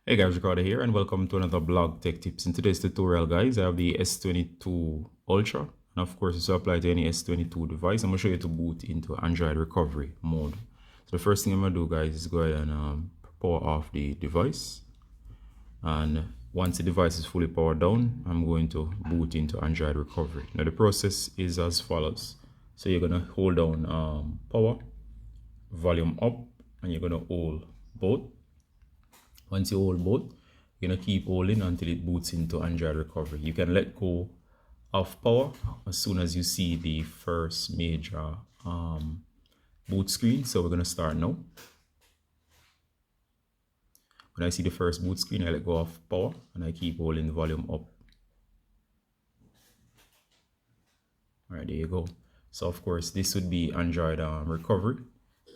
Hey guys, Ricardo here and welcome to another blog tech tips. In today's tutorial guys, I have the S22 Ultra and of course this will apply to any S22 device. I'm going to show you to boot into Android recovery mode. So the first thing I'm going to do guys is go ahead and power off the device, and once the device is fully powered down, I'm going to boot into Android recovery. Now the process is as follows. So you're going to hold down power, volume up, and you're going to hold both. Once you hold both, you're going to keep holding until it boots into Android recovery. You can let go of power as soon as you see the first major boot screen. So we're going to start now. When I see the first boot screen, I let go of power and I keep holding the volume up. All right, there you go. So of course, this would be Android recovery.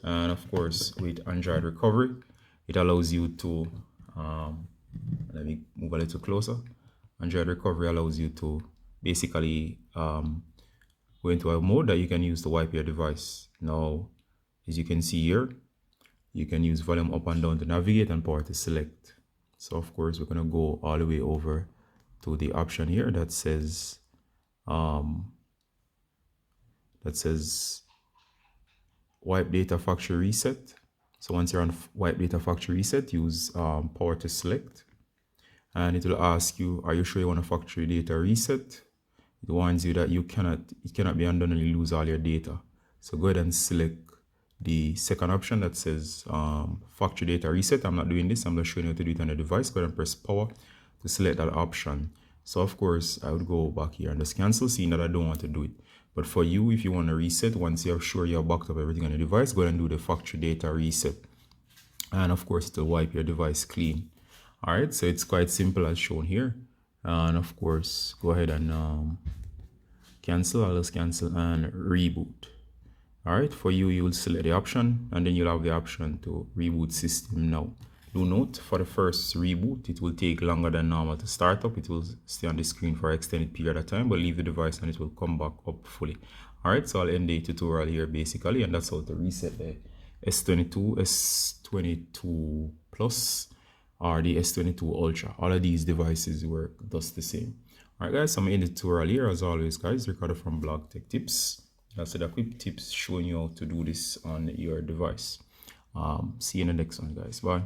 And of course, with Android recovery, it allows you to, let me move a little closer. Android recovery allows you to basically go into a mode that you can use to wipe your device. Now, as you can see here, you can use volume up and down to navigate and power to select. So of course, we're gonna go all the way over to the option here that says, wipe data factory reset. So once you're on wipe data factory reset, use power to select, and it will ask you, are you sure you want a factory data reset? It warns you that it cannot be undone and you lose all your data. So go ahead and select the second option that says factory data reset. I'm not doing this, I'm just showing you how to do it on the device. Go ahead and press power to select that option. So of course I would go back here and just cancel, seeing that I don't want to do it. But for you, if you want to reset, once you're sure you're backed up everything on the device, go ahead and do the factory data reset. And of course, it will wipe your device clean. All right, so it's quite simple as shown here. And of course, go ahead and cancel. I'll just cancel and reboot. All right, for you, you will select the option and then you'll have the option to reboot system now. Do note, for the first reboot, it will take longer than normal to start up. It will stay on the screen for an extended period of time, but leave the device and it will come back up fully. All right, so I'll end the tutorial here basically, and that's how to reset the S22, S22 Plus, or the S22 Ultra. All of these devices work just the same. All right, guys, so I'm going to end the tutorial here. As always, guys, Ricardo from Blog Tech Tips. That's the quick tips showing you how to do this on your device. See you in the next one, guys. Bye.